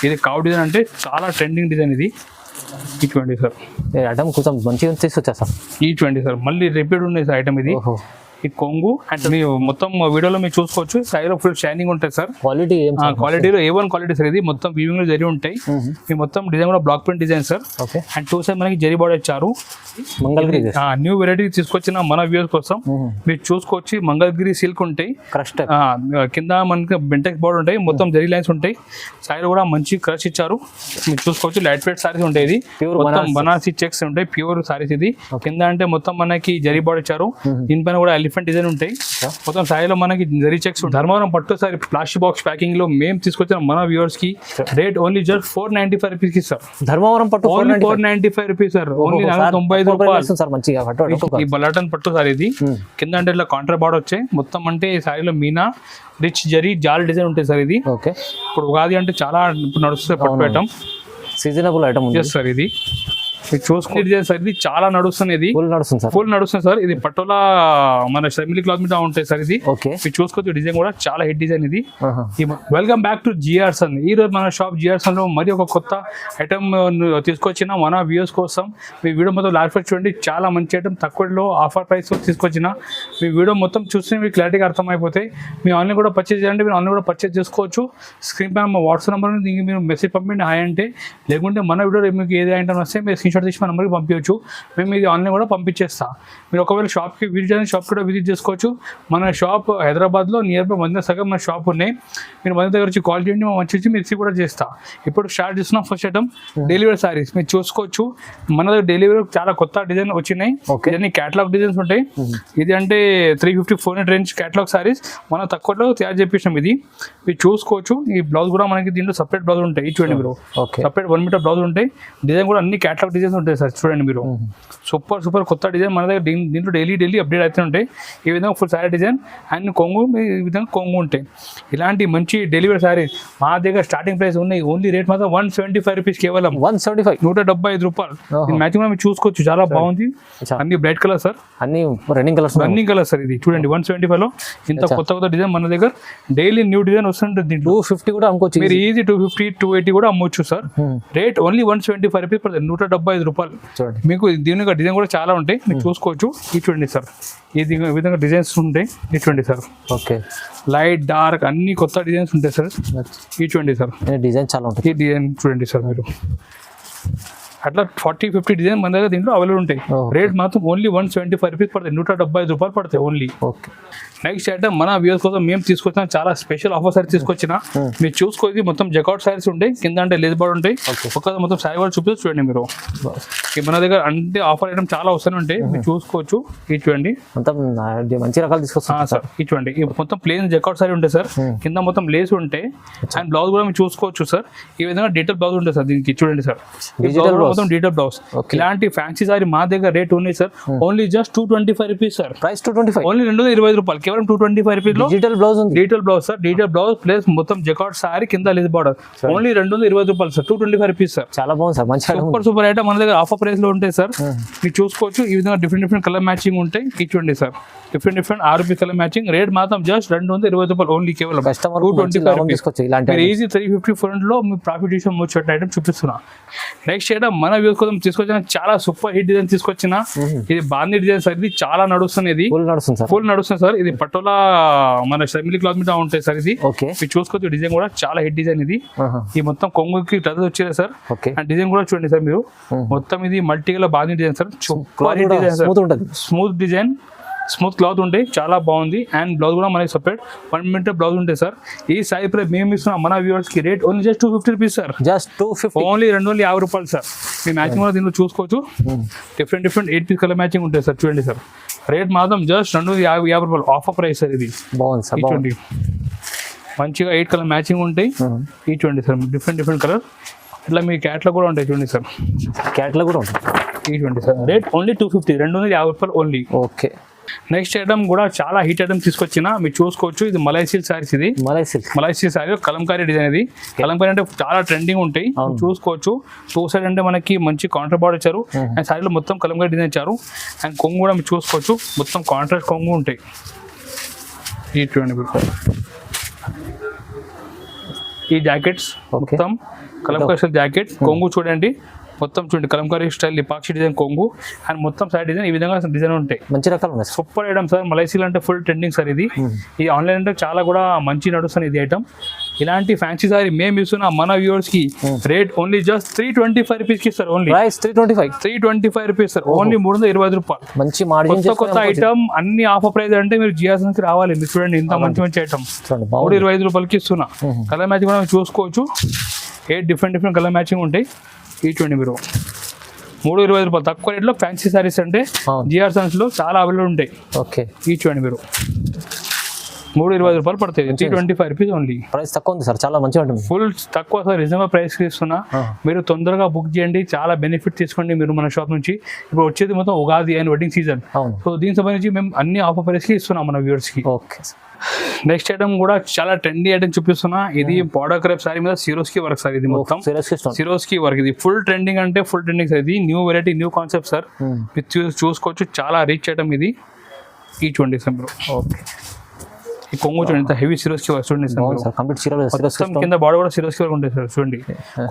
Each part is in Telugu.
ఇది కావ్ డిజైన్ అంటే చాలా ట్రెండింగ్ డిజైన్ ఇది. ఇటువంటి సార్ ఐటమ్ కొంచెం మంచిగా తీసుకొచ్చా సార్. ఇటువంటి సార్ మళ్ళీ రిపీట్ ఉన్నాయి సార్ ఐటమ్ ఇది. ఈ కొంగు అండ్ మీరు మొత్తం వీడియోలో మీరు చూసుకోవచ్చు. సైడ్ ఫుల్ షైనింగ్ ఉంటుంది సార్. క్వాలిటీలో A1 క్వాలిటీ సార్. ఇది మొత్తం వీవింగ్ లో జరి ఉంటాయి. ఈ మొత్తం డిజైన్ కూడా block print design sir. And 2 side మనకి జరీ బార్డర్ ఇచ్చారు. మంగళగిరి న్యూ వెరైటీ తీసుకొచ్చిన మన వ్యూస్ కోసం మీరు చూసుకోవచ్చు. మంగళగిరి సిల్క్ ఉంటాయి, కింద మనకి బెంటెక్స్ బార్డర్ ఉంటాయి, మొత్తం జరీ లైన్స్ ఉంటాయి. సైడ్ కూడా మంచి క్రష్ ఇచ్చారు. మీరు చూసుకోవచ్చు. లైట్ వెయిట్ సారీస్ ఉంటాయి. ఇది మొత్తం బనారసి చెక్స్ ఉంటాయి, ప్యూర్ సారీస్. ఇది కింద అంటే మొత్తం మనకి జరీ బార్డర్ ఇచ్చారు. దీనిపైన కూడా ఎలిఫెంట్ డిజైన్ ఉంటాయి. మొత్తం సారీలో మనకి జరీ చెక్స్. ధర్మవరం పట్టు సారీ ప్లాస్టిక్ బాక్స్ ప్యాకింగ్ లో మేము తీసుకొచ్చిన మన వ్యూవర్స్ కి రేట్ ఓన్లీ జస్ట్ 495 రూపీస్ కి సార్. ధర్మవరం పట్టు 495 రూపీస్ సార్. ఓన్లీ 95 రూపాయలు సార్. మంచిగా ఈ బలాటన్ పట్టు సారీ. ఇది కింద అంటే ఇట్లా కాంట్రా బార్డర్ వచ్చాయి. మొత్తం అంటే ఈ సారీలో మీనా రిచ్ జరీ జాల్ డిజైన్ ఉంటాయి సార్. ఇది ఇప్పుడు ఉగాది అంటే చాలా ఇప్పుడు నడుస్తుంది పట్టు ఐటమ్, సీజనబుల్ ఐటమ్ సార్. ఇది చూసుకుంటే సార్ ఇది చాలా నడుస్తుంది. ఫుల్ నడుస్తుంది సార్. ఇది పటోలా మన షర్మిలీ క్లాత్ మీద ఉంటాయి సార్. ఇది మీరు చూసుకోవచ్చు. డిజైన్ కూడా చాలా హిట్ డిజైన్ ఇది. వెల్కమ్ బ్యాక్ టు జిఆర్స్ అని. ఈ రోజు మన షాప్ జిఆర్స్ లో మరి ఒక కొత్త ఐటమ్ తీసుకొచ్చిన మన వ్యూస్ కోసం. మీ వీడియో మొత్తం లాస్ట్ చూడండి. చాలా మంచి ఐటమ్ తక్కువలో ఆఫర్ ప్రైస్ తీసుకొచ్చిన. మీ వీడియో మొత్తం చూస్తే మీకు క్లారిటీగా అర్థమైపోతాయి. మీ ఆన్లైన్ కూడా పర్చేజ్ చేయండి. మీరు ఆన్లైన్ కూడా పర్చేజ్ చేసుకోవచ్చు. స్క్రీన్ పైన మా వాట్సాప్ నెంబర్ దీనికి మీరు మెసేజ్ పంపించండి హాయ్ అంటే. లేకుంటే మన వీడియో మీకు ఏది ఐటమ్ వస్తే మీరు స్క్రీన్ షాట్ తీసి మన నెంబర్కి పంపించవచ్చు. మేము ఇది ఆన్లైన్ కూడా పంపించేస్తా. మీరు ఒకవేళ షాప్కి విజిట్ చేయాలి, షాప్ కూడా విజిట్ చేసుకోవచ్చు. మన షాప్ హైదరాబాద్లో నియర్ బై మంది సగం మన షాప్ ఉన్నాయి. మీరు మంది దగ్గర వచ్చి కాల్ చేయండి, మంచి వచ్చి మీరు రిసీవ్ కూడా చేస్తా. ఇప్పుడు స్టార్ట్ చేస్తున్నాం ఫస్ట్ ఐటమ్ డెలివరీ సారీస్. మీరు చూసుకోవచ్చు. మన దగ్గర డెలివరీ చాలా కొత్త డిజైన్ వచ్చినాయి. ఇవన్నీ క్యాటలాగ్ డిజైన్స్ ఉంటాయి. ఇది అంటే 350-400 రేంజ్ క్యాటలాగ్ సారీస్ మనం తక్కువలో తయారు చేపించాం. ఇది మీరు చూసుకోవచ్చు. ఈ బ్లౌజ్ కూడా మనకి దీంట్లో సపరేట్ బ్లౌజ్ ఉంటాయి. చూడండి మీరు, సపరేట్ 1 మీటర్ బ్లౌజ్ ఉంటాయి. డిజైన్ కూడా అన్ని క్యాటలాగ్ డిజైన్స్ ఉంటాయి సార్. చూడండి మీరు, సూపర్ కొత్త డిజైన్ మన దగ్గర దీంట్లో డైలీ అప్డేట్ అవుతూ ఉంటాయి. ఈ విధంగా ఫుల్ సారీ డిజైన్ అండ్ కొంగు ఈ విధంగా కొంగు ఉంటాయి. ఇలాంటి మంచి డెలివరీ సారీ మా దగ్గర స్టార్టింగ్ ప్రైస్ ఉన్నాయి. ఓన్లీ రేట్ మాత్రం 175 రూపీస్. కేవలం 175 రూపాయలు. మ్యాచింగ్ మీరు చూసుకోవచ్చు. చాలా బాగుంది. అన్ని బ్రైట్ కలర్ సార్. అన్ని రన్నింగ్ కలర్ సార్. ఇది చూడండి 175 లో ఇంత కొత్త డిజైన్ మన దగ్గర డైలీ న్యూ డిజైన్ వస్తుంటుంది. 250 కూడా అమ్ముకోవచ్చు. మీరు ఈజీ 250-280 కూడా అమ్మొచ్చు సార్. రేట్ ఓన్లీ 175 రూపీస్ పడుతుంది. 175 రూపాయలు. మీకు దీని డిజైన్ కూడా చాలా ఉంటాయి. మీరు చూసుకోవచ్చు. ఈ చూడండి సార్, ఈ విధంగా డిజైన్స్ ఉంటాయి. ఈ చూడండి సార్, లైట్ డార్క్ అన్ని కొత్త డిజైన్స్ ఉంటాయి సార్. ఈ చూడండి సార్, డిజైన్ చాలా ఉంటాయి. ఈ డిజైన్ చూడండి సార్ మీరు. అట్లా 40-50 డిజైన్ మన దగ్గర దీంట్లో అవైలబుల్ ఉంటాయి. రేట్ మాత్రం ఓన్లీ 175 రూపీస్ పడుతుంది. 175 రూపాయలు పడతాయి ఓన్లీ. నెక్స్ట్ ఐటమ్ మన వ్యూస్ కోసం మేము తీసుకొచ్చిన చాలా స్పెషల్ ఆఫర్ సారీ తీసుకొచ్చిన. మీరు చూసుకోవచ్చు. మొత్తం జకౌట్ సారీస్ ఉంటాయి. కింద అంటే లేస్ బార్డర్ ఉంటాయి. ఒక మొత్తం సారీ కూడా చూపిస్తూ చూడండి మీరు. మన దగ్గర అంటే ఆఫర్ ఐటమ్ చాలా వస్తూనే ఉంటాయి. మీరు చూసుకోవచ్చు. ఇది చూడండి, మంచి రకాలు తీసుకొస్తాం సార్. ఇది చూడండి, మొత్తం ప్లేన్ జకౌట్ సారీ ఉంటాయి సార్. కింద మొత్తం లేస్ ఉంటాయి. అండ్ బ్లౌజ్ కూడా మీరు చూసుకోవచ్చు సార్. ఈ విధంగా డీటెయిల్ బ్లౌజ్ ఉంటుంది సార్. దీనికి చూడండి సార్, మొత్తం డీటెయిల్ బ్లౌజ్. ఇలాంటి ఫ్యాన్సీ సారీ మా దగ్గర రేట్ ఉన్నాయి sir. Only just 225 rupees sir. Price 225. Only 225 రూపాయలు. కేవలం 225 రూపీస్ లో detail blouse sir. Detail blouse plus మొత్తం జకాట్ సారీ కింద లేస్ బార్డర్. ఓన్లీ 220 రూపాయలు సార్. 225 rupees sir. చాలా బాగుంది సార్. మంచి సూపర్ ఐటమ్ మన దగ్గర ఆఫర్ ప్రైస్ లో ఉంటాయి సార్. మీరు చూసుకోవచ్చు. ఈ విధంగా డిఫరెంట్ కలర్ మ్యాచింగ్ ఉంటాయి. చూడండి sir, different 6 rupees colour matching. Rate మాత్రం జస్ట్ 220 రూపాయలు ఓన్లీ. కేవలం 225 రూపీస్. ఈజీ 350-400 లో మీ ప్రాఫిట్ వచ్చే ఐటమ్ చూపిస్తున్నా. నెక్స్ట్ ఐటమ్ మన వ్యూస్ కోసం తీసుకొచ్చిన చాలా సూపర్ హిట్ డిజైన్ తీసుకొచ్చిన. ఇది బాందీ డిజైన్ సార్. ఇది చాలా నడుస్తుంది. ఇది ఫుల్ నడుస్తుంది సార్. ఇది పటోలా మన షర్మిలీ క్లాత్ మీద ఉంటాయి సార్. ఇది మీరు చూసుకోవచ్చు. డిజైన్ కూడా చాలా హిట్ డిజైన్. ఇది ఈ మొత్తం కొంగుకి టచ్ వచ్చేది సార్. అండ్ డిజైన్ కూడా చూడండి సార్ మీరు. మొత్తం ఇది మల్టీ కలర్ బాందీ design sir. Super hit design sir. Smooth design, smooth cloth ఉంటాయి. చాలా బాగుంది. అండ్ బ్లౌజ్ కూడా మనకి సపరేట్ 1 మీటర్ బ్లౌజ్ ఉంటాయి సార్. ఈ సారీ ప్రైస్ మేము ఇస్తున్నాం మన వ్యూవర్స్ కి. Rate only just 250 rupees sir. Just 250. Only 250 రూపాయలు సార్. మీ మ్యాచింగ్ కూడా దీనిలో చూసుకోవచ్చు. డిఫరెంట్ 8 పీస్ కలర్ మ్యాచింగ్ ఉంటాయి సార్. చూడండి సార్, రేట్ మాత్రం జస్ట్ 250 రూపాయలు ఆఫర్ ప్రైస్ సార్. ఇది బాగుంది సార్. చూడండి, మంచిగా 8 కలర్ మ్యాచింగ్ ఉంటాయి. ఈ చూడండి సార్, డిఫరెంట్ కలర్. ఇట్లా మీ క్యాట్లో కూడా ఉంటాయి. చూడండి సార్, క్యాట్లో కూడా ఉంటాయి. ఈ చూడండి సార్, రేట్ ఓన్లీ 250. 250 రూపాయలు ఓన్లీ. ఓకే. నెక్స్ట్ ఐటమ్ కూడా చాలా హిట్ ఐటమ్ తీసుకొచ్చిన. మీరు చూసుకోవచ్చు. ఇది మలై సిల్క్ సారీస్. ఇది malai silk sorry Kalamkari design. ఇది కలంకారీ అంటే చాలా ట్రెండింగ్ ఉంటాయి. చూసుకోవచ్చు. 2 సైడ్ అంటే మనకి మంచి కాంట్రాస్ట్ బార్డర్ ఇచ్చారు. అండ్ సారీలో మొత్తం కలంకారీ డిజైన్ ఇచ్చారు. అండ్ కొంగు కూడా మీరు చూసుకోవచ్చు. మొత్తం కాంట్రాస్ట్ కొంగు ఉంటాయి. ఈ చూడండి, ఈ జాకెట్స్ మొత్తం కలంకారీ స్టైల్ జాకెట్, కొంగు చూడండి మొత్తం చూడండి కలంకారీ స్టైల్ లిపాక్షి డిజైన్ కొంగు అండ్ మొత్తం సైడ్ డిజైన్ ఈ విధంగా డిజైన్ ఉంటాయి. మంచి రకాలు ఉన్నాయి. Super item sir. మలైసీలో అంటే ఫుల్ ట్రెండింగ్ సార్ ఇది. ఈ ఆన్లైన్ అంటే చాలా కూడా మంచి నడుస్తుంది ఇది ఐటమ్. ఇలాంటి ఫ్యాన్సీ సారీ మేము ఇస్తున్న మన వ్యూవర్స్ కి రేట్ ఓన్లీ జస్ట్ 325 రూపీస్ కి sir. Only 325 rupees sir. Only 325 రూపాయలు. మంచి మార్జిన్ కొత్త ఐటమ్ అన్ని ఆఫర్ ప్రైస్ అంటే మీరు జియాసన్ కి రావాలి. మీరు చూడండి ఇంత మంచి మంచి ఐటమ్ 325 రూపాయలకి ఇస్తున్నా. కలర్ మ్యాచింగ్ కూడా చూసుకోవచ్చు. 8 డిఫరెంట్ కలర్ మ్యాచింగ్ ఉంటాయి. ఈ చూడండి మీరు 325 రూపాయలు తక్కువ రేట్లో ఫ్యాన్సీ సారీస్ అంటే జిఆర్ సన్స్ లో చాలా అవైలబుల్ ఉంటాయి. ఓకే ఈ చూడండి మీరు 325 రూపాయలు పడుతుంది. 325 రూపీస్ ఓన్లీ. ప్రైస్ తక్కువ ఉంది సార్, చాలా మంచిగా ఉంటుంది. ఫుల్ తక్కువ సార్, రీజనబుల్ ప్రైస్ ఇస్తున్నా. మీరు తొందరగా బుక్ చేయండి, చాలా బెనిఫిట్ తీసుకోండి మీరు మన షాప్ నుంచి. ఇప్పుడు వచ్చేది మొత్తం Ugadi and wedding season. So దీనికి సంబంధించి మేము అన్ని ఆఫర్ ప్రైస్ కి ఇస్తున్నాం మన వ్యూవర్స్ కి. ఓకే. నెక్స్ట్ ఐటమ్ కూడా చాలా ట్రెండీ ఐటమ్ చూపిస్తున్నా. ఇది పౌడర్ క్రేప్ సారీ మీద సిరోస్కి వర్క్ సార్. ఇది మొత్తం సిరోస్కి వర్క్. ఇది ఫుల్ ట్రెండింగ్ అంటే ఫుల్ ట్రెండింగ్ సార్. ఇది new variety, new concept sir. చూసుకోవచ్చు, చాలా రిచ్ ఐటమ్ ఇది. ఈ చూడండి సార్ మీరు. ఓకే. ఈ కొంగు చూడండి ఎంత హెవీ సిరోస్కి వర్క్ చూడండి సార్. కింద బాడీ కూడా సిరోస్కి వర్క్ ఉంటుంది సార్. చూడండి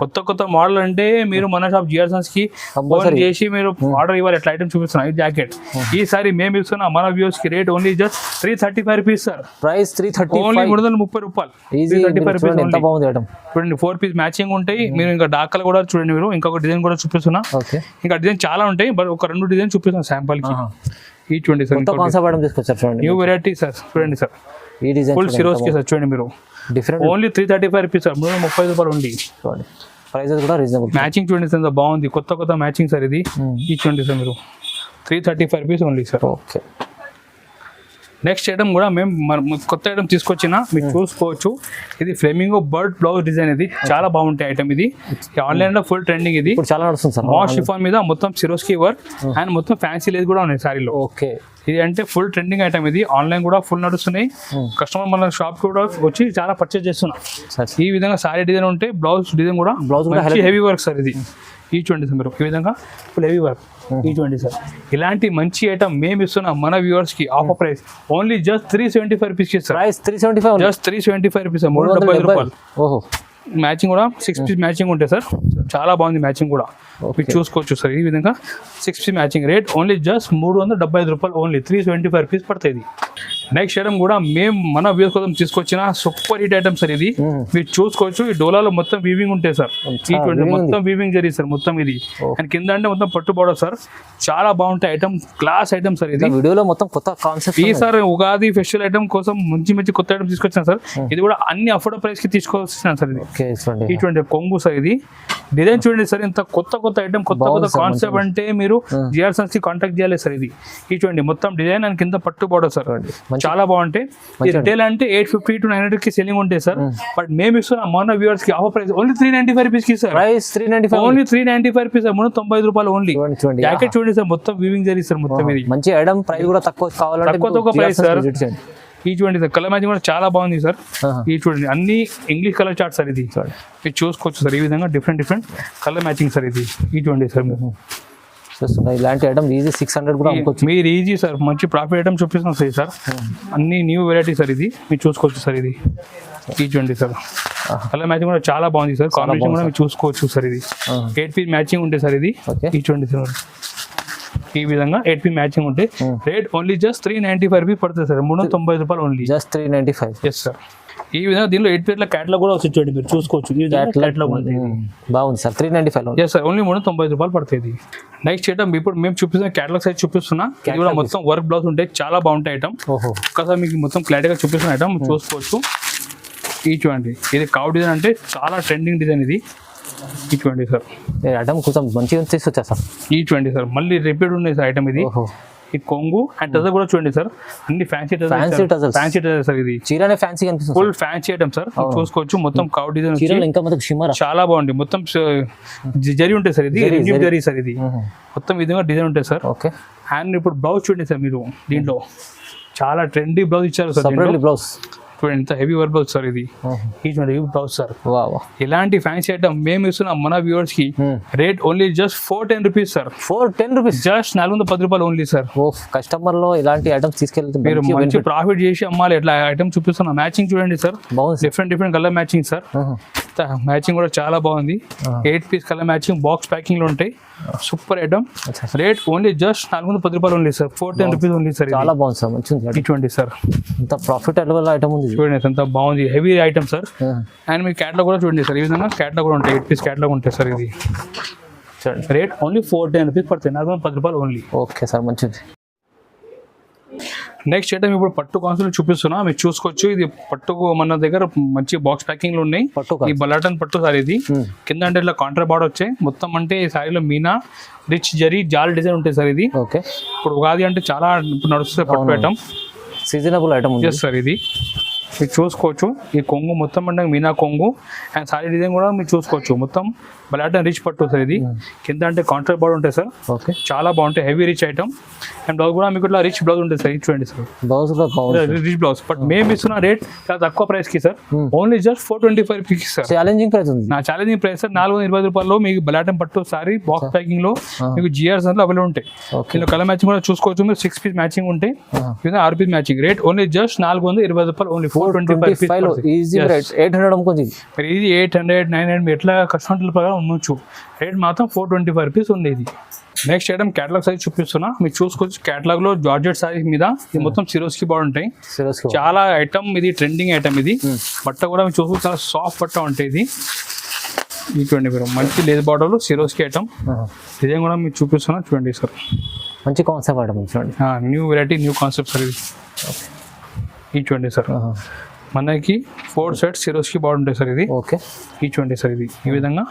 కొత్త మోడల్ అంటే మీరు మన షాప్ జిఆర్ సన్స్ కి ఫోన్ చేసి మీరు ఆర్డర్ ఇవ్వాలి. ఎట్లా ఐటమ్ చూపిస్తున్నా. ఈ జాకెట్ ఈ సారీ మేము ఇస్తున్నా మన వ్యూస్ కి rate only just 335 rupees sir. Price 330. Only 330 రూపాయలు. 335 రూపీస్. ఎంత బాగుంది ఐటమ్. చూడండి 4 పీస్ మ్యాచింగ్ ఉంటాయి. మీరు ఇంకా డాకలు కూడా చూడండి. మీరు ఇంకొక డిజైన్ కూడా చూపిస్తున్నా. ఇంకా డిజైన్ చాలా ఉంటాయి, బట్ ఒక 2 డిజైన్ చూపిస్తున్నా శాంపుల్ కి. ఈ చూడండి సార్ న్యూ వెరైటీ సార్. చూడండి సార్ ఈ డిజైన్ ఫుల్ సిరోస్కి సార్. చూడండి మీరు డిఫరెంట్. Only 335 rupees sir. 330 రూపాయలు ఉంది. ప్రైసెస్ కూడా రీజనబుల్. మ్యాచింగ్ చూడండి సార్ బాగుంది. కొత్త మ్యాచింగ్ సార్ ఇది. ఈ చూడండి సార్ మీరు 335 rupees only sir. Okay. Next item కూడా మేము కొత్త ఐటమ్ తీసుకొచ్చిన మీరు చూసుకోవచ్చు. ఇది ఫ్లెమింగో బర్డ్ బ్లౌజ్ డిజైన్. ఇది చాలా బాగుంటాయి ఐటమ్. ఇది ఆన్లైన్ లో ఫుల్ ట్రెండింగ్. ఇది చాలా నడుస్తుంది సార్. మాస్ షిఫాన్ మీద మొత్తం సిరోస్కి వర్క్ అండ్ మొత్తం ఫ్యాన్సీ లేస్ కూడా ఉన్నాయి సారీలో. ఓకే. ఇది అంటే ఫుల్ ట్రెండింగ్ ఐటమ్. ఇది ఆన్లైన్ కూడా ఫుల్ నడుస్తున్నాయి. కస్టమర్ మన షాప్ కూడా వచ్చి చాలా పర్చేస్ చేస్తున్నాం. ఈ విధంగా సారీ డిజైన్ ఉంటే బ్లౌజ్ డిజైన్ కూడా హెవీ వర్క్ సార్. ఇది ఈ చూడండి సార్ మీరు. ఈ విధంగా ఫుల్ హెవీ వర్క్. ఈ చూడండి సార్. ఇలాంటి మంచి ఐటమ్ మేము ఇస్తున్నాం మన వ్యూవర్స్ కి. Offer price only just 375 rupees sir. Price 375. Just 375 rupees. 375 రూపాయలు. ఓహో. మ్యాచింగ్ కూడా 6 పీస్ మ్యాచింగ్ ఉంటాయి సార్. చాలా బాగుంది మ్యాచింగ్ కూడా. మీరు చూసుకోవచ్చు సార్. ఈ విధంగా 6 piece matching. Rate only just 375 రూపాయలు. ఓన్లీ 375 రూపీస్ పడుతుంది. నెక్స్ట్ ఐటమ్ కూడా మేము మన వ్యూస్ కోసం తీసుకొచ్చిన సూపర్ హిట్ ఐటమ్ సార్. ఇది మీరు చూసుకోవచ్చు. ఈ డోలాలో మొత్తం వీవింగ్ ఉంటాయి సార్. మొత్తం వీవింగ్ జరిగింది సార్ మొత్తం. ఇది అండ్ కింద అంటే మొత్తం పట్టు బార్డర్ సార్. చాలా బాగుంటాయి ఐటమ్. Class item sir. ఇది వీడియోలో మొత్తం కొత్త కాన్సెప్ట్. ఈ సార్ ఉగాది ఫెస్టివల్ ఐటమ్ కోసం మంచి కొత్త ఐటమ్ తీసుకొచ్చిన సార్. ఇది కూడా అన్ని అఫోర్డబుల్ ప్రైస్ కి తీసుకొచ్చిన సార్. ఇది ఈ చూడండి కొంగు సార్. ఇది డిజైన్ చూడండి సార్. ఇంత కొత్త ఐటమ్, కొత్త కాన్సెప్ట్ అంటే మీరు జిఆర్ సన్స్ కి కాంటాక్ట్ చేయాలి సార్. ఇది ఈ చూడండి మొత్తం డిజైన్ అండ్ కింద పట్టు బార్డర్ సార్. చాలా బాగుంటాయి. రిటైల్ అంటే 850 to 900 కి సెల్లింగ్ ఉంటాయి సార్. బట్ మేము ఇస్తున్నాం మన వ్యూవర్స్ కి ఆఫర్ ప్రైస్ ఓన్లీ 395 రూపీస్ కి sir. Price 395. Only 395 rupees sir. 395 రూపాయలు ఓన్లీ. జాకెట్ చూడండి సార్ మొత్తం వీవింగ్ జరిగింది సార్ మొత్తం. ఇది మంచి ఐటమ్. ప్రైస్ కూడా తక్కువ కావాలంటే తక్కువ ప్రైస్ సార్. ఈ చూడండి సార్ కలర్ మ్యాచింగ్ కూడా చాలా బాగుంది సార్. ఈ చూడండి అన్ని ఇంగ్లీష్ కలర్ చార్ట్ సార్. ఇది మీరు చూసుకోవచ్చు సార్. ఈ విధంగా డిఫరెంట్ కలర్ మ్యాచింగ్ సార్. ఇది ఈ చూడండి సార్ ఇలాంటి ఐటమ్ ఈజీ 600 కూడా అమ్ముకోవచ్చు మీరు. Easy sir. మంచి ప్రాఫిట్ ఐటమ్ చూపిస్తున్నాం సార్. అన్ని న్యూ వెరైటీ సార్. ఇది మీరు చూసుకోవచ్చు సార్. ఇది ఈ చూడండి సార్ కలర్ మ్యాచింగ్ కూడా చాలా బాగుంది సార్. కాంబినేషన్ కూడా మీరు చూసుకోవచ్చు సార్. ఇది 8 పీస్ మ్యాచింగ్ ఉంటుంది సార్. ఇది ఈ చూడండి సార్. ఈ విధంగా 8 పీస్ మ్యాచింగ్ ఉంటే రేట్ ఓన్లీ జస్ట్ 395 రూపీస్ పడుతుంది సార్. 390 రూపాయలు ఓన్లీ. జస్ట్ 395. Yes sir. ఈ విధంగా దీనిలో 8 పీస్ల క్యాటలాగ్ కూడా వచ్చి చూడండి మీరు చూసుకోవచ్చు. బాగుంది సార్. 395. Yes sir. ఓన్లీ 390 రూపాయలు పడుతుంది. నెక్స్ట్ ఐటమ్ ఇప్పుడు మేము చూపిస్తున్న క్యాటలాగ్ సైజ్ చూపిస్తున్నా. ఇది కూడా మొత్తం వర్క్ బ్లౌజ్ ఉంటాయి. చాలా బాగుంటాయి ఐటమ్. ఒక్కసారి మీకు మొత్తం క్లారిటీగా చూపిస్తున్న ఐటమ్ చూసుకోవచ్చు. ఈ చూడండి ఇది కావ్ డిజైన్ అంటే చాలా ట్రెండింగ్ డిజైన్. ఇది ఈ చూడండి సార్. ఐటమ్ కొంచెం మంచిగా తీసుకొచ్చా సార్. ఈ చూడండి సార్ మళ్ళీ రిపీట్ ఉన్నాయి సార్ ఐటమ్. ఇది ఈ కొంగు అండ్ టజల్ కూడా చూడండి సార్. అన్ని ఫ్యాన్సీ టజల్ సార్. ఇది చీరనే ఫ్యాన్సీ కనిపిస్తుంది. Full fancy item sir. చూసుకోవచ్చు మొత్తం కావ్ డిజైన్. ఇంకా మొత్తం షిమ్మర్ చాలా బాగుంది. మొత్తం జరీ ఉంటాయి సార్. ఇది రిజిమ్ జరీ సార్. ఇది మొత్తం విధంగా డిజైన్ ఉంటాయి సార్. ఓకే. అండ్ ఇప్పుడు బ్లౌజ్ చూడండి సార్. మీరు దీంట్లో చాలా ట్రెండీ బ్లౌజ్ ఇచ్చారు సార్. బ్లౌజ్ చూడండి ఎంత హెవీ వర్క్ బ్లౌజ్ సార్ ఇది. ఈ చూడండి హెవీ బ్లౌజ్ సార్. వా ఇలాంటి ఫ్యాన్సీ ఐటమ్ మేము ఇస్తున్నాం మన వ్యూవర్స్ కి. Rate only just 410 rupees sir. 410 rupees, just 410 రూపాయలు ఓన్లీ సార్. ఓ కస్టమర్ లో ఇలాంటి ఐటమ్స్ తీసుకెళ్తే మీరు మంచి ప్రాఫిట్ చేసి అమ్మాలి. ఎట్లా ఐటమ్ చూపిస్తున్నా. మ్యాచింగ్ చూడండి సార్, బాగుంది. Different colour matching sir. Matching కూడా చాలా బాగుంది. 8 piece colour matching box packing లో ఉంటాయి. Super item. Rate only just 410 రూపాయలు only sir. 410 rupees only sir. చాలా బాగుంది సార్, మంచిది. ఇటువంటి సార్ ఇంత ప్రాఫిటబుల్ ఐటమ్ ఉంది చూడండి, ఎంత బాగుంది. Heavy item sir. And me catalogue కూడా చూడండి సార్. ఈ విధంగా క్యాట్లాగ్ కూడా ఉంటాయి. 8 పీస్ క్యాట్లాగ్ ఉంటాయి సార్. ఇది రేట్ ఓన్లీ 410 రూపీస్ పడుతుంది. 410 రూపాయలు ఓన్లీ. ఓకే సార్, మంచిది. నెక్స్ట్ ఐటమ్ ఇప్పుడు పట్టు కాన్సెప్ట్ చూపిస్తున్నా, మీరు చూసుకోవచ్చు. ఇది పట్టుకు మన దగ్గర మంచి బాక్స్ ప్యాకింగ్ లో ఉన్నాయి. ఈ బలాటన్ పట్టు సార్. ఇది కింద అంటే ఇట్లా కాంట్రా బార్డర్ వచ్చాయి మొత్తం. అంటే ఈ సారీలో మీనా రిచ్ జరీ జాల్ డిజైన్ ఉంటాయి సార్. ఇది ఓకే. ఇప్పుడు ఉగాది అంటే చాలా ఇప్పుడు నడుస్తుంది పట్టు ఐటమ్. Seasonable item sir. ఇది మీరు చూసుకోవచ్చు. ఈ కొంగు మొత్తం అంటే మీనా కొంగు అండ్ సారీ డిజైన్ కూడా మీరు చూసుకోవచ్చు. మొత్తం బలాటన్ రిచ్ పట్టు సార్. ఇది కింద అంటే కాంట్రాక్ట్ బార్డర్ ఉంటాయి సార్. ఓకే, చాలా బాగుంటాయి. Heavy rich item. And blouse కూడా మీకు ఇట్లా రిచ్ బ్లౌజ్ ఉంటుంది సార్. చూడండి sir, blouse rich blouse. But మేము ఇస్తున్న రేట్ చాలా తక్కువ ప్రైస్ కి sir. Only just 425 rupees sir. Challenging price ఉంది. నా ఛాలెంజింగ్ ప్రైస్ సార్. 420 రూపాయల్లో మీకు బలాటన్ పట్టు సారీ బాక్స్ ప్యాకింగ్ లో మీకు జిఆర్స్ అంతా అవైలబుల్ ఉంటాయి. ఇందులో కలర్ మ్యాచింగ్ కూడా చూసుకోవచ్చు. మీరు 6 పీస్ మ్యాచింగ్ ఉంటాయి. 6 piece matching. Rate only just 420 రూపాయలు ఓన్లీ. 425 easy rate. 800 అమ్ముకోండి. ఇది 800 900 మీరు ఎట్లా కస్టమర్ ప్రకారం ఉండొచ్చు. రేట్ మాత్రం 425 రూపీస్ ఉంది. ఇది నెక్స్ట్ ఐటమ్ క్యాటలాగ్ సైజ్ చూపిస్తున్నా, మీరు చూసుకోవచ్చు. క్యాటలాగ్ లో జార్జెట్ సారీ మీద ఇది మొత్తం సిరోస్కి బార్డర్ ఉంటాయి. చాలా ఐటమ్ ఇది ట్రెండింగ్ ఐటమ్. ఇది బట్ట కూడా మీరు చూసుకోవచ్చు, చాలా సాఫ్ట్ బట్ట ఉంటాయి. ఇది చూడండి మీరు, మంచి lace border Swarovski item. Design కూడా మీరు చూపిస్తున్నా చూడండి సార్. మంచి కాన్సెప్ట్ ఐటమ్ చూడండి. New variety new concept sir. ఇది చూడండి సార్. మనకి 4 సెట్స్ సిరోస్కి బార్డర్ ఉంటాయి సార్. ఇది ఓకే. ఈ చూడండి సార్. ఇది ఈ విధంగా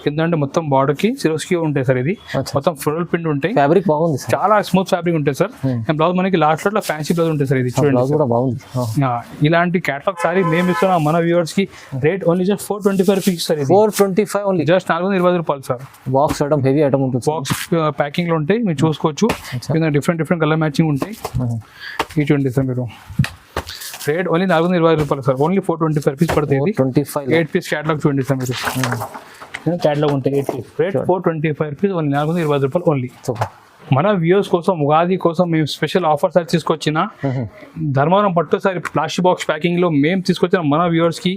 కింద అంటే మొత్తం బార్డర్ కి సిరోస్కి ఉంటాయి సార్. ఇది మొత్తం ఫ్లోరల్ ప్రింట్ ఉంటాయి. ఫ్యాబ్రిక్ బాగుంది, చాలా స్మూత్ ఫ్యాబ్రిక్ ఉంటాయి సార్. అండ్ బ్లౌజ్ మనకి లాస్ట్ లో ఫ్యాన్సీ బ్లౌజ్ ఉంటుంది సార్. ఇది చూడండి. ఇలాంటి క్యాటలాగ్ సారీ మేము ఇస్తున్నాం మన వ్యూవర్స్ కి. Rate only just 425 rupees sir. 425 only. Just 420 రూపాయలు sir. Box item, heavy item ఉంటుంది. బాక్స్ ప్యాకింగ్ లో ఉంటాయి. మీరు చూసుకోవచ్చు. డిఫరెంట్ కలర్ మ్యాచింగ్ ఉంటాయి. ఈ చూడండి సార్ మీరు. రేట్ ఓన్లీ 420 రూపాయలు సార్. ఓన్లీ 425 రూపీస్ పడుతుంది. 8 పీస్ క్యాటలాగ్ చూడండి సార్ మీరు. క్యాటలాగ్ ఉంటాయి 8 పీస్. Rate 425 rupees only. 420 రూపాయలు ఓన్లీ. మన వ్యూవర్స్ కోసం ఉగాది కోసం మేము స్పెషల్ ఆఫర్స్ అది తీసుకొచ్చిన ధర్మవరం పట్టు సారీ ప్లాస్టిక్ బాక్స్ ప్యాకింగ్ లో మేము తీసుకొచ్చిన మన వ్యూవర్స్ కి.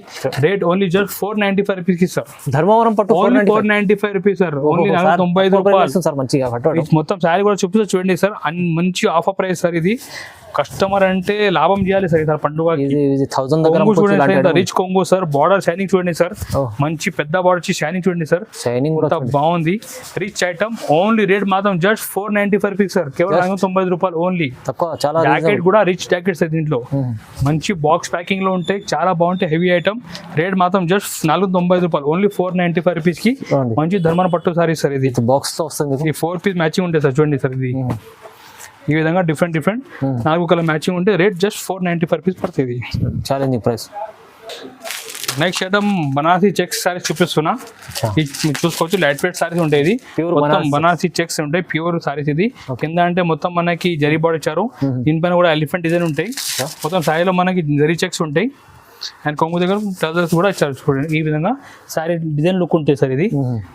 రేట్ ఓన్లీ జస్ట్ 495 రూపీస్ కి సార్. ధర్మవరం పట్టు ఓన్లీ 495 రూపీస్ సార్. ఓన్లీ 495 రూపాయలు సార్. మంచిగా మొత్తం సారీ కూడా చూపిస్తా చూడండి సార్. మంచి ఆఫర్ ప్రైస్ సార్. ఇది కస్టమర్ అంటే లాభం చేయాలి సార్. సార్ పండుగ చూడండి, రిచ్ కొంగు సార్. బార్డర్ షైనింగ్ చూడండి సార్. మంచి పెద్ద బార్డర్ వచ్చి షైనింగ్ చూడండి సార్. షైనింగ్ బాగుంది. Rich item. ఓన్లీ రేట్ మాత్రం జస్ట్ 495 రూపీస్ సార్. కేవలం 495 రూపాయలు ఓన్లీ. జాకెట్ కూడా రిచ్ జాకెట్ సార్. దీంట్లో మంచి బాక్స్ ప్యాకింగ్ లో ఉంటాయి. చాలా బాగుంటాయి. Heavy item. రేట్ మాత్రం జస్ట్ 495 రూపాయలు ఓన్లీ. 495 రూపీస్ కి మంచి ధర్మవరం పట్టు సారీ సార్. ఇది బాక్స్ తో వస్తుంది. ఈ 4 పీస్ మ్యాచింగ్ ఉంటాయి సార్. చూడండి సార్. ఇది ఈ విధంగా డిఫరెంట్ 4 కలర్ మ్యాచింగ్ ఉంటే రేట్ జస్ట్ 495 రూపీస్ పడుతుంది. Challenging price. Next item Banarasi checks saris చూపిస్తున్నా. మీరు చూసుకోవచ్చు. లైట్ వెయిట్ సారీస్ ఉంటాయి. ఇది మొత్తం బనారసి చెక్స్ ఉంటాయి. ప్యూర్ సారీస్. ఇది కింద అంటే మొత్తం మనకి జరీ బార్డర్ ఇచ్చారు. దీనిపైన కూడా ఎలిఫెంట్ డిజైన్ ఉంటాయి. మొత్తం సారీలో మనకి జరీ చెక్స్ ఉంటాయి. అండ్ కొంగు దగ్గర ట్రౌజర్స్ కూడా ఇచ్చారు చూడండి. ఈ విధంగా సారీ డిజైన్ లుక్ ఉంటాయి సార్. ఇది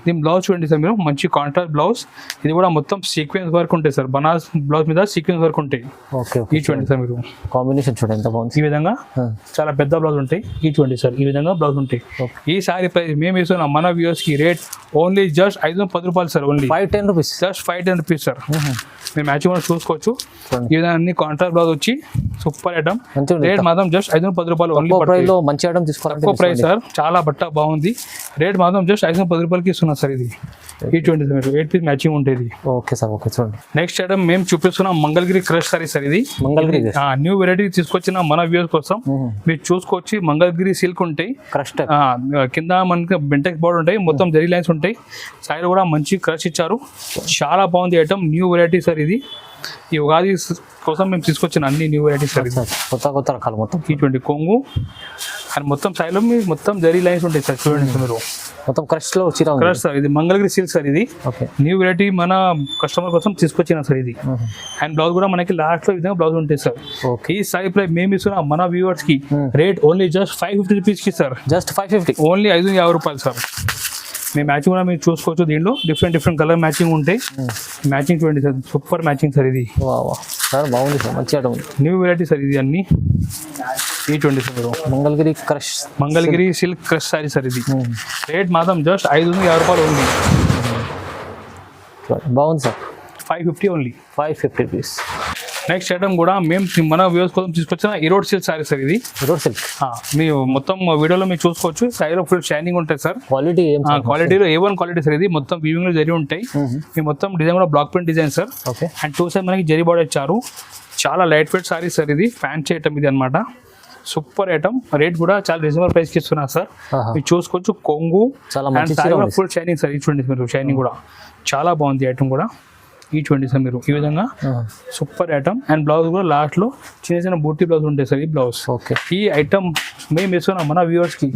దీని బ్లౌజ్ చూడండి సార్ మీరు. మంచి కాంట్రాస్ట్ బ్లౌజ్. ఇది కూడా మొత్తం సీక్వెన్స్ వర్క్ ఉంటాయి సార్. బనారస్ బ్లౌజ్ మీద సీక్వెన్స్ వర్క్ ఉంటాయి. ఈ చూడండి సార్ మీరు. కాంబినేషన్ చూడండి ఎంత బాగుంది. ఈ విధంగా చాలా పెద్ద బ్లౌజ్ ఉంటాయి. ఈ చూడండి సార్. ఈ విధంగా బ్లౌజ్ ఉంటాయి. ఈ సారీ ప్రైస్ మేము ఇస్తున్నాం మన వ్యూవర్స్ కి. రేట్ ఓన్లీ జస్ట్ 510 రూపాయలు sir. Only 510 rupees. Just 510 rupees sir. మీరు మ్యాచింగ్ కూడా చూసుకోవచ్చు. ఈ విధంగా అన్ని కాంట్రాస్ట్ బ్లౌజ్ వచ్చి సూపర్ ఐటమ్. రేట్ మాత్రం జస్ట్ 510 రూపాయలు ఓన్లీ. మంచి ఐటమ్ తీసుకోవాలి. తక్కువ ప్రైస్ సార్. చాలా బట్ట బాగుంది. రేట్ మాత్రం జస్ట్ 510 రూపాయలకి ఇస్తున్నారు సార్. ఇది ఈ చూడండి సార్ మీరు. 8 పీస్ మ్యాచింగ్ ఉంటుంది. Okay sir. ఓకే చూడండి. నెక్స్ట్ ఐటమ్ మేము చూపిస్తున్నాం మంగళగిరి క్రష్ సారీ సార్. ఇది మంగళగిరి న్యూ వెరైటీ తీసుకొచ్చిన మన వ్యూవర్స్ కోసం. మీరు చూసుకోవచ్చు. మంగళగిరి సిల్క్ ఉంటాయి. కింద మనకి బెంటెక్స్ బోర్డ్ ఉంటాయి. మొత్తం జరీ లైన్స్ ఉంటాయి. సైడ్ కూడా మంచి క్రష్ ఇచ్చారు. చాలా బాగుంది ఐటమ్. New variety sir. ఇది ఈ ఉగాది కోసం మేము తీసుకొచ్చిన అన్ని న్యూ వెరైటీస్ సార్. కొత్త రకాలు మొత్తం. ఇటువంటి కొంగు అండ్ మొత్తం సైడ్లో మీ మొత్తం జరీ లైన్స్ ఉంటాయి సార్, చూడండి సార్ మీరు. మొత్తం క్రష్లో చీర ఉంది. కరెక్ట్ సార్, ఇది మంగళగిరి సిల్క్ సార్. ఇది ఓకే. న్యూ వెరైటీ మన కస్టమర్ కోసం తీసుకొచ్చిన సార్ ఇది. అండ్ బ్లౌజ్ కూడా మనకి లాస్ట్ లో ఈ విధంగా బ్లౌజ్ ఉంటుంది సార్. ఈ సారీ ప్రైస్ మేము ఇస్తున్నాం మన వ్యూవర్స్ కి రేట్ ఓన్లీ జస్ట్ 550 రూపీస్ కి సార్. జస్ట్ 550, ఓన్లీ 550 రూపాయలు సార్. మీ మ్యాచింగ్ కూడా మీరు చూసుకోవచ్చు, దీంట్లో డిఫరెంట్ కలర్ మ్యాచింగ్ ఉంటాయి. మ్యాచింగ్ చూడండి సార్, సూపర్ మ్యాచింగ్ సార్ ఇది. సార్ బాగుంది సార్, మంచి ఐటమ్. న్యూ వెరైటీ సార్ ఇది అన్ని. ఈ చూడండి సార్ మీరు, Mangalagiri silk crush sorry sir ఇది. రేట్ మాత్రం జస్ట్ 550 రూపాయలు ఓన్లీ. బాగుంది sir, 550 only, 550 rupees. Next item కూడా మేము మన వ్యూవర్స్ కోసం తీసుకొచ్చిన ఈరోడ్ సిల్క్ సారీ సార్ ఇది. ఈరోడ్ సిల్క్ మీరు మొత్తం వీడియోలో మీరు చూసుకోవచ్చు, సారీలో ఫుల్ షైనింగ్ ఉంటుంది సార్. క్వాలిటీలో A1 క్వాలిటీ సార్ ఇది. మొత్తం వీవింగ్ లో జరి ఉంటాయి. మీ మొత్తం డిజైన్ కూడా block print design sir. Okay. And 2 side మనకి జరీ బార్డర్ ఇచ్చారు. చాలా లైట్ వెయిట్ సారీ సార్ ఇది, ఫ్యాన్సీ ఐటమ్ ఇది అనమాట. Super item. రేట్ కూడా చాలా రీజనబుల్ ప్రైస్ కి ఇస్తున్నారు సార్. మీరు చూసుకోవచ్చు, కొంగు ఫుల్ షైనింగ్ సార్. ఈ చూడండి మీరు, షైనింగ్ కూడా చాలా బాగుంది ఐటమ్ కూడా. ఈ చూడండి సార్ మీరు, ఈ విధంగా సూపర్ ఐటమ్. అండ్ బ్లౌజ్ కూడా లాస్ట్ లో చిన్న బూటీ బ్లౌజ్ ఉంటాయి సార్ ఈ బ్లౌజ్. ఈ ఐటమ్ మేము ఇస్తున్నాం మన వ్యూవర్స్ కి.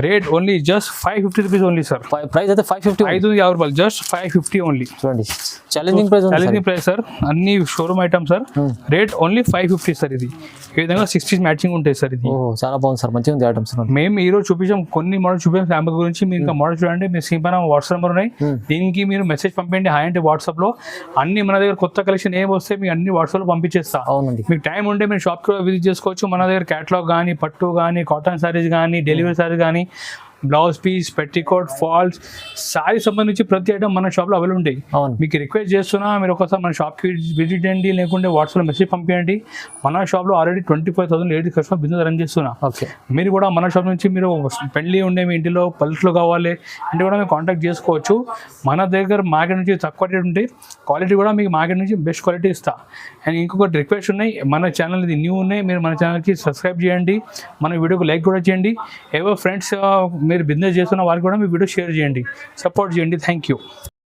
Rate only just 550 rupees only sir. Price అయితే 550 రూపాయలు, జస్ట్ 550 ఓన్లీ. చూడండి, ఛాలెంజింగ్ ప్రైస్ సార్. అన్ని showroom item sir. Rate only 550 sir ఇది. ఈ విధంగా 60 మ్యాచింగ్ ఉంటాయి సార్ ఇది. చాలా బాగుంది సార్, మంచిగా ఉంది ఐటమ్స్. మేము ఈ రోజు చూపించాం కొన్ని మోడల్ చూపించాం ఫ్యామిలీ గురించి. మీరు ఇంకా మోడల్ చూడండి, మీ స్క్రీన్ పైన వాట్సాప్ నెంబర్ ఉన్నాయి. దీనికి మీరు మెసేజ్ పంపించండి హాయ్ అంటే వాట్సాప్ లో. అన్ని మన దగ్గర కొత్త కలెక్షన్ ఏం వస్తే మీకు అన్ని వాట్సాప్ లో పంపించేస్తా. అవునండి. మీకు టైం ఉంటే మీరు షాప్ కి విజిట్ చేసుకోవచ్చు. మన దగ్గర క్యాటలాగ్ కానీ, పట్టు కానీ, కాటన్ సారీస్ కానీ, డెలివరీ సారీస్ కానీ, blouse piece, petticoat, falls, sari సంబంధించి ప్రతి ఐటమ్ మన షాప్ లో అవైలబుల్ ఉంటాయి. మీకు రిక్వెస్ట్ చేస్తున్నా, మీరు ఒకసారి మన షాప్ కి విజిట్ చేయండి, లేకుంటే వాట్సాప్ లో మెసేజ్ పంపించండి. మన షాప్ లో already 25,000 ladies customer business run చేస్తున్నా. మీరు కూడా మన షాప్ నుంచి మీరు పెళ్లి ఉండే మీ ఇంటిలో పల్స్లో కావాలి అంటే కూడా మీరు కాంటాక్ట్ చేసుకోవచ్చు. మన దగ్గర మార్కెట్ నుంచి తక్కువ రేట్ ఉంటాయి, క్వాలిటీ కూడా మీకు మార్కెట్ నుంచి బెస్ట్ క్వాలిటీ ఇస్తా. అండ్ ఇంకొకటి రిక్వెస్ట్ ఉన్నాయి, మన ఛానల్ ఇది న్యూ ఉన్నాయి, మీరు మన ఛానల్కి సబ్స్క్రైబ్ చేయండి, మన వీడియోకి లైక్ కూడా చేయండి. ఎవరో ఫ్రెండ్స్ మీరు బిజినెస్ చేస్తున్న వారికి కూడా మీ వీడియో షేర్ చేయండి, సపోర్ట్ చేయండి. Thank you.